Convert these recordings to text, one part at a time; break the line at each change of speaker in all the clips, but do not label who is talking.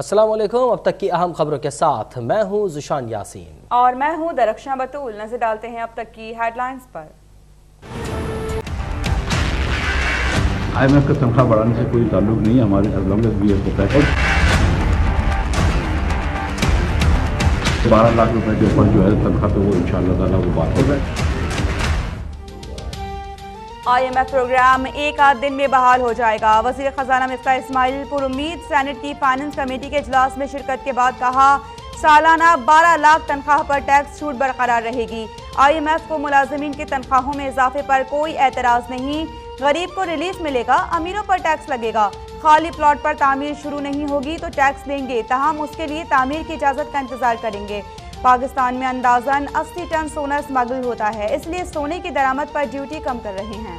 अस्सलाम वालेकुम। अब तक की अहम खबरों के साथ मैं हूं जुशान यासीन
और मैं हूं दरख्शां बतूल। नजर डालते हैं अब तक की हेडलाइंस पर।
IMF का तनख्वाह बढ़ाने से कोई ताल्लुक नहीं है हमारे, as long as we have the package. 12 lakh रुपए के ऊपर जो है तनख्वाह पे वो इंशाअल्लाह ताला वो बात होगा।
IMF प्रोग्राम एक आध दिन में बहाल हो जाएगा। वज़ीर खजाना मिफ्ताह इस्माइल पुरुम्मीद सेनेट की फाइनेंस कमेटी के इजलास में शिरकत के बाद कहा, सालाना 12 लाख तनख्वाह पर टैक्स छूट बरकरार रहेगी। IMF को मुलाजिमीन की तनख्वाहों में इजाफे पर कोई एतराज नहीं। गरीब को रिलीफ मिलेगा, अमीरों पर टैक्स लगेगा। खाली प्लॉट पर तामीर शुरू नहीं होगी तो टैक्स लेंगे, ताहम उसके लिए तामीर की इजाजत का इंतजार करेंगे। पाकिस्तान में अंदाजन 80 टन सोना स्मगल होता है, इसलिए सोने की दरामद पर ड्यूटी कम कर रहे हैं।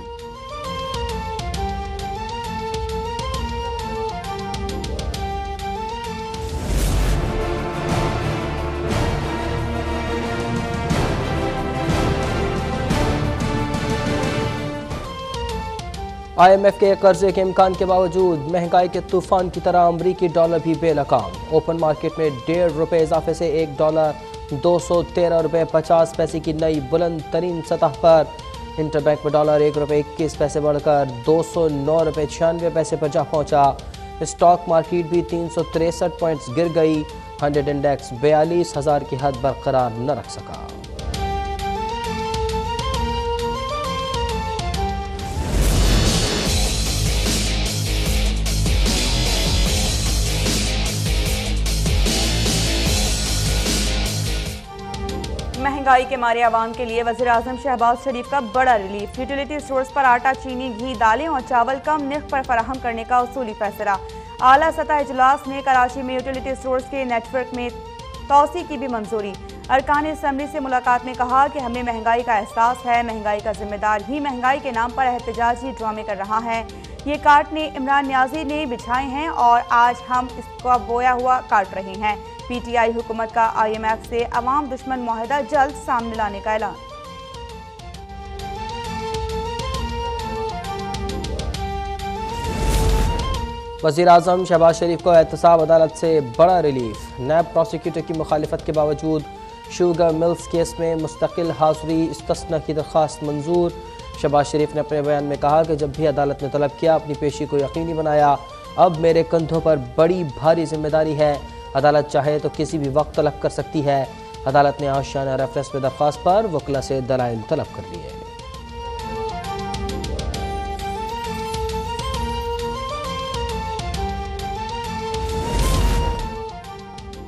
IMF के कर्जे के इम्कान के बावजूद महंगाई के तूफान की तरह अमरीकी डॉलर भी बेलगाम। ओपन मार्केट में $1.5 इजाफे से $1 $213.50 की नई बुलंद तरीन सतह पर। इंटरबैंक में डॉलर $1.21 बढ़कर $209.96 पर जा पहुंचा। स्टॉक मार्केट भी 363 पॉइंट्स गिर गई। 100 इंडेक्स 42,000 की हद बरकरार न रख सका।
महंगाई के मारे आवाम के लिए वज़ीर आज़म शहबाज शरीफ का बड़ा रिलीफ। यूटिलिटी स्टोर्स पर आटा, चीनी, घी, दालें और चावल कम निर्ख पर फराहम करने का उसूली फैसला। आला सतह इजलास में कराची में यूटिलिटी स्टोर्स के नेटवर्क में तोसी की भी मंजूरी। अरकान असम्बली से मुलाकात में कहा कि हमें महंगाई का एहसास है, महंगाई का जिम्मेदार ही महंगाई के नाम पर एहतजाजी ड्रामे कर रहा है। ये काटने इमरान नियाजी ने बिछाए हैं और आज हम इसका बोया हुआ काट रहे हैं। PTI हुकूमत का IMF से अवाम दुश्मन मुआहदा जल्द सामने लाने का ऐलान।
वज़ीर आज़म शहबाज शरीफ को एहतसाब अदालत से बड़ा रिलीफ। नैब प्रोसिक्यूटर की मुखालिफत के बावजूद शुगर मिल्स केस में मुस्तकिल हाज़री इस्तिस्ना की दरख्वास्त मंजूर। शहबाज शरीफ ने अपने बयान में कहा कि जब भी अदालत ने तलब किया अपनी पेशी को यकीनी बनाया। अब मेरे कंधों पर बड़ी भारी जिम्मेदारी है। अदालत चाहे तो किसी भी वक्त तलब कर सकती है। अदालत ने आशियाना रेफरेंस में दरख्वास्त पर वकला से दलाइल तलब कर लिए।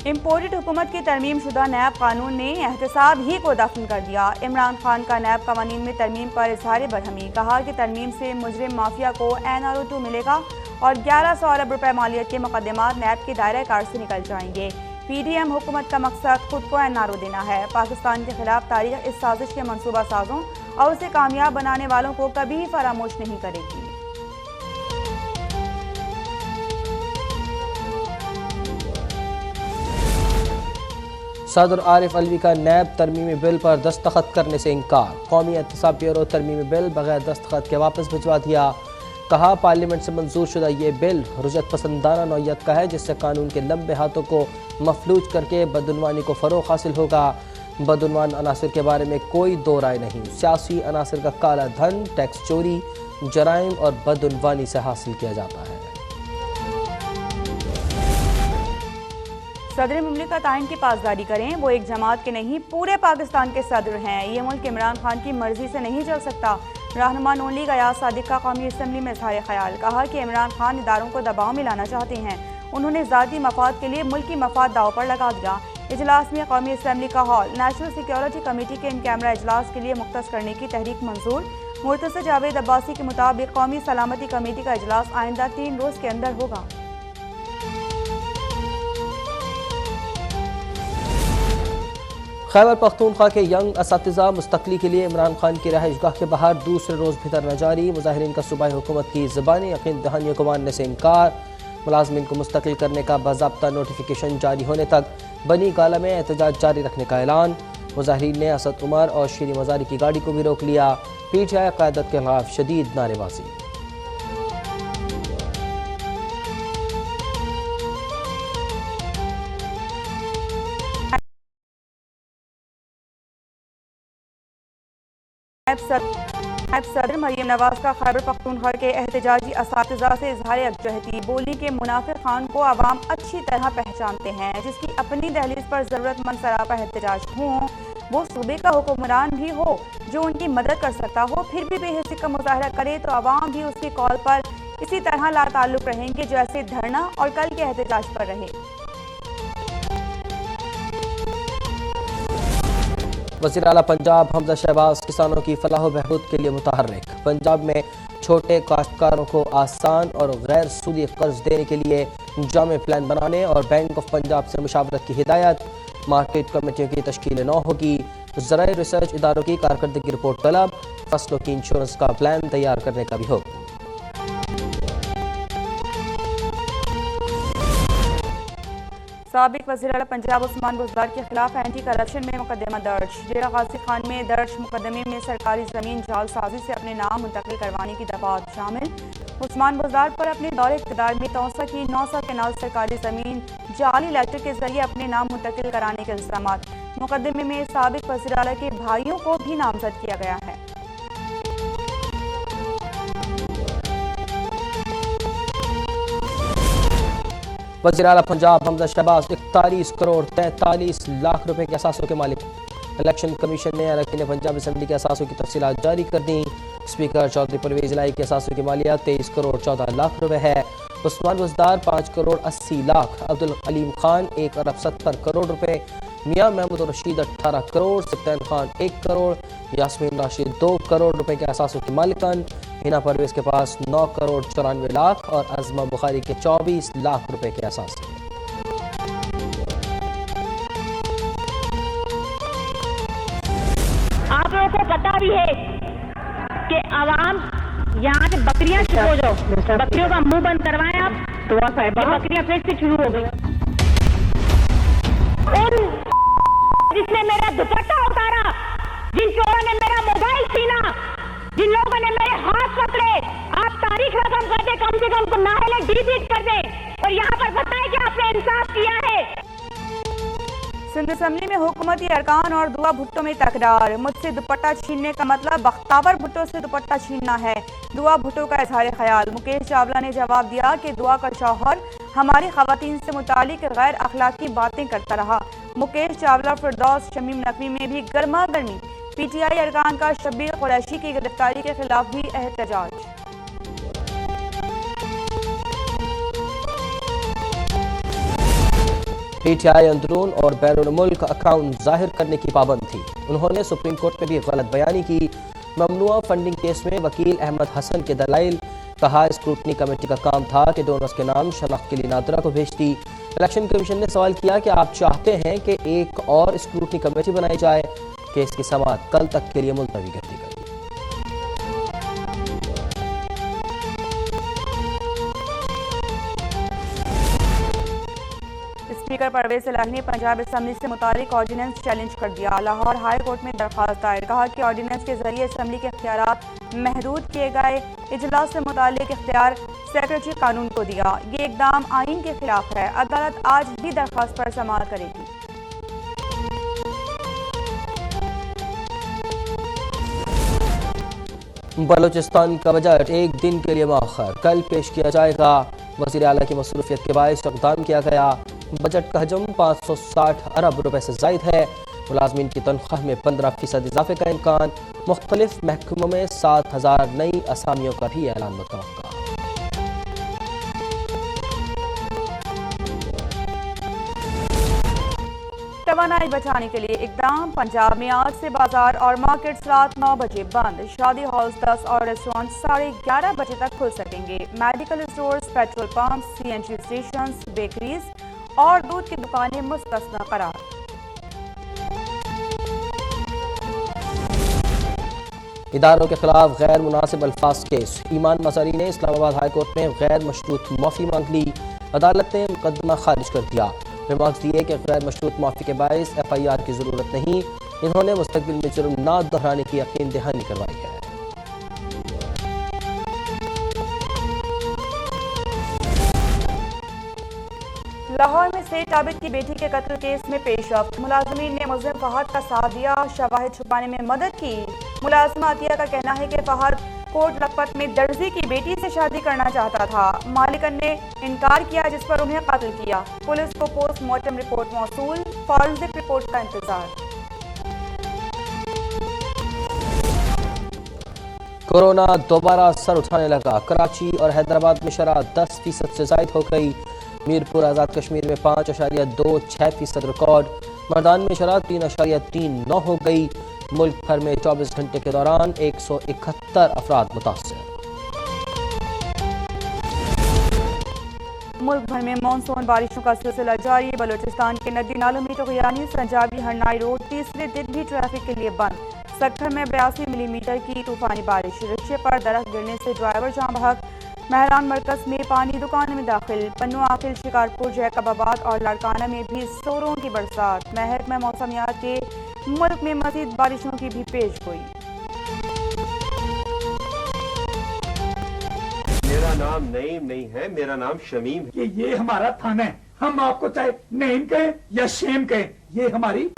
इम्पोर्टेड हुकूमत की तरमीम शुदा नैब कानून ने एहतसाब ही को दफन कर दिया। इमरान खान का नैब कवानीन में तरमीम पर इजहार बरहमी। कहा कि तरमीम से मुजरिम माफिया को NRO2 मिलेगा और 1100 अरब रुपए मालियत के मुकदमात नैब के दायरे कार से निकल जाएंगे। PDM हुकूमत का मकसद खुद को NRO देना है। पाकिस्तान के खिलाफ तारीख इस साजिश के मनसूबा साजों और उसे कामयाब बनाने वालों को कभी फरामोश नहीं करेगी।
सदर आरिफ अलवी का नैब तरमीमी बिल पर दस्तखत करने से इनकार। कौमी एहतसाब ब्यूरो तरमीमी बिल बगैर दस्तखत के वापस भिजवा दिया। कहा पार्लियामेंट से मंजूर शुदा ये बिल रुजत पसंदाना नौयत का है, जिससे कानून के लंबे हाथों को मफलूज करके बदउनवानी को फ़रोग़ हासिल होगा। बदउनवान अनासर के बारे में कोई दो राय नहीं। सियासी अनासर का काला धन टैक्स चोरी, जराइम और बदउनवानी से हासिल किया जाता है।
सदर मुमलिकत आइन की पासदारी करें। वो एक जमात के नहीं पूरे पाकिस्तान के सदर हैं। ये मुल्क इमरान खान की मर्जी से नहीं चल सकता। रहनुमा नून लीग अयाज सादिक का कौमी असम्बली में इज़हार ख्याल। कहा कि इमरान खान इदारों को दबाव में लाना चाहते हैं। उन्होंने ज़ाती मफाद के लिए मुल्की मफाद दाव पर लगा दिया। इजलास में कौमी असम्बली का हॉल नेशनल सिक्योरिटी कमेटी के इन कैमरा इजलास के लिए मुख्तस करने की तहरीक मंजूर। मुर्तज़ा जावेद अब्बासी के मुताबिक कौमी सलामती कमेटी का इजलास आइंदा 3 रोज़ के अंदर होगा।
खैबर पख्तूनख्वा के यंग असातिज़ा मुस्तक़ली के लिए इमरान खान की रहायशगाह के बाहर दूसरे रोज़ भी धरना जारी। मुजाहिरीन का सूबाई हुकूमत की ज़बानी यकीन दहानियों को मानने से इनकार। मुलाजमीन को मुस्तकिल करने का बाज़ाब्ता नोटिफिकेशन जारी होने तक बनी गाला में एहतजाज जारी रखने का ऐलान। मुजाहिरीन ने असद उमर और शीरी मज़ारी की गाड़ी को भी रोक लिया। PTI क़यादत के खिलाफ शदीद नारेबाजी।
नायब सदर मरियम नवाज का खैबर पख्तूनख्वा के एहतजाजी असातिज़ा से इजहार यकजहती। बोली के मुनाफिर खान को आवाम अच्छी तरह पहचानते हैं, जिसकी अपनी दहलीज पर ज़रूरतमंद सरापा एहतजाज हों, वो सूबे का हुक्मरान भी हो जो उनकी मदद कर सकता हो, फिर भी बेहिसी का मुजाहरा करे तो आवाम भी उसकी कॉल पर इसी तरह लाताल्लुक रहेंगे जैसे धरना और कल के एहतजाज पर रहे।
वज़ीर आला पंजाब हमजा शहबाज किसानों की फलाह बहबूद के लिए मुतहर्रिक। पंजाब में छोटे काश्तकारों को आसान और गैर सूदी कर्ज देने के लिए जामे प्लान बनाने और बैंक ऑफ पंजाब से मुशावरत की हिदायत। मार्केट कमेटियों की तश्कील न होगी। ज़राए रिसर्च इदारों की कारकर्दगी रिपोर्ट तलब। फसलों की इंश्योरेंस का प्लान तैयार करने का भी हुक्म।
साबिक वज़ीर आला पंजाब उस्मान बुज़दार के खिलाफ एंटी करप्शन में मुकदमा दर्ज। डेरा गाजी खान में दर्ज मुकदमे में सरकारी ज़मीन जालसाजी से अपने नाम मुंतकिल करवाने की दफात शामिल। उस्मान बुज़दार पर अपने दौरे इक़्तिदार में तौसा की 900 केनाल सरकारी ज़मीन जाली लेटर के जरिए अपने नाम मुंतकिल कराने के इल्ज़ाम। मुकदमे में साबिक वज़ीर आला के भाइयों को भी नामजद किया गया है।
वज़ीर आला पंजाब हमजा शहबाज 41 करोड़ 43 लाख रुपए के असासों के मालिक। इलेक्शन कमीशन ने अरकान पंजाब असम्बली के असासों की तफसीलात जारी कर दी। स्पीकर चौधरी परवेज इलाही के असासों की मालियात 23 करोड़ 14 लाख रुपए है। उस्मान बुज़दार 5 करोड़ 80 लाख, अब्दुल अलीम खान 1 अरब 70 करोड़ रुपए, मियाँ महमूद रशीद 18 करोड़, सत्तान खान 1 करोड़, यास्मीन राशिद 2 करोड़ रुपए के असासों की मालिकन। हिना परवेज के पास 9 करोड़ 94 लाख और अज़मा बुखारी के 24 लाख रुपए के असास हैं।
आप लोगों को पता भी है कि आवाम यहाँ से बकरियां शुरू हो जाओ, बकरियों का मुंह बंद करवाएं आप, तो बकरियां फिर से शुरू हो गई। उन जिसने मेरा दुपट्टा उतारा, जिन चोरों ने मेरा मोबाइल छीना, जिन लोगों ने मेरे हाथ पकड़े, आप तारीख रकम कर दे, कम से कम नाहले डिलीट कर दे और यहाँ पर बताएं कि आपने इंसाफ किया है।
सिंध असम्बली में हुकूमती अरकान और दुआ भुट्टो में तकरार। मुझसे दुपट्टा छीनने का मतलब बख्तावर भुट्टो से दुपट्टा छीनना है, दुआ भुट्टो का इजहार ख्याल। मुकेश चावला ने जवाब दिया कि दुआ का शौहर हमारी खवातीन से मुतालिक गैर अखलाकी बातें करता रहा। मुकेश चावला, फिरदौस शमीम नकवी में भी गर्मा गर्मी। पीटीआई अरकान का शब्बीर कुरैशी की गिरफ्तारी के खिलाफ भी एहतजाज।
पीटीआई अंदरून और बैरून मुल्क अकाउंट जाहिर करने की पाबंद थी। उन्होंने सुप्रीम कोर्ट में भी गलत बयानी की। ममनुआ फंडिंग केस में वकील अहमद हसन के दलाइल। कहा स्क्रूटनी कमेटी का काम था कि डोनर्स के नाम शनाख्त के लिए नादरा को भेजती। इलेक्शन कमीशन ने सवाल किया कि आप चाहते हैं कि एक और स्क्रूटनी कमेटी बनाई जाए। केस की समाअत कल तक के लिए मुलतवी कर दी गई।
स्पीकर परवेज इलाही ने पंजाब असम्बली से मुतालिक ऑर्डिनेंस चैलेंज कर दिया। लाहौर हाई कोर्ट में दरख्वास्त दायर। कहा कि ऑर्डिनेंस के जरिए असम्बली के इख्तियारात महदूद किए गए। इजलास से मुतालिक इख्तियार सेक्रेटरी कानून को दिया। ये इकदाम आइन के खिलाफ है। अदालत आज भी दरख्वास्त पर समाअत करेगी।
बलूचिस्तान का बजट एक दिन के लिए मौखर, कल पेश किया जाएगा। वज़ीर आला की मसरूफियत के बायस इक़दाम किया गया। बजट का हजम 560 अरब रुपए से ज़ायद है। मुलाजमीन की तनख्वाह में 15% इजाफे का इम्कान। मुख्तलिफ महकमों में 7000 नई असामियों का भी ऐलान मुतवक्का।
तवानाई बचाने के लिए इकदाम। पंजाब में आज से बाजार और मार्केट्स रात 9 बजे बंद। शादी हॉल्स 10 और रेस्टोरेंट 11:30 बजे तक खुल सकेंगे। Medical stores, petrol pump, CNG station, bakeries और दूध की दुकानें मुस्तस्ना करार।
इदारों के खिलाफ गैर मुनासिब अल्फाज केस। ईमान मज़ारी ने इस्लामाबाद हाई कोर्ट में गैर मशरूत माफ़ी मांग ली। अदालत ने मुकदमा खारिज कर दिया। रिमार्क्स दिए कि गैर मशरूत माफ़ी के बायस FIR की ज़रूरत नहीं। इन्होंने मुस्तकबिल में जुर्म ना दोहराने की यकीन दहानी करवाई है।
लाहौर में सेठ आबिद की बेटी के कत्ल केस में पेशरफ्त। मुलाजमीन ने मुल्ज़िम फहद का साथ दिया, शवाहिद छुपाने में मदद की। मुलाजिमा अतिया का कहना है कि फहद कोट लखपत में दर्जी की बेटी से शादी करना चाहता था। मालिकन ने इनकार किया, जिस पर उन्हें कत्ल किया। पुलिस को पोस्टमार्टम रिपोर्ट मौसूल, फॉरेंसिक रिपोर्ट का इंतजार।
कोरोना दोबारा सर उठाने लगा। कराची और हैदराबाद में शरह 10% से जायद हो गई। मीरपुर आज़ाद कश्मीर में 5.26% रिकॉर्ड। मर्दान में शरह 3.39 हो गई। मुल्क भर में 24 घंटे के दौरान 171 अफराद मुतासर।
मुल्क भर में मानसून बारिशों का सिलसिला जारी। बलूचिस्तान के नदी नालों में तगयानी, संजाबी हरनाई रोड तीसरे दिन भी ट्रैफिक के लिए बंद। सक्खर में 82 मिलीमीटर की तूफानी बारिश। रिक्शे पर दरख्त गिरने से ड्राइवर जाम बहक। महरान मरकज में पानी दुकान में दाखिल। पन्नू आखिल, शिकारपुर, जैकबाबाद और लाड़काना में भी सोरों की बरसात। महकमा मौसमियात के मुल्क में मजीद बारिशों की भी पेशगोई।
मेरा नाम नईम नहीं है, मेरा नाम शमीम है।
ये हमारा थाना है। हम आपको चाहे नईम कहें या शेम कहें, ये हमारी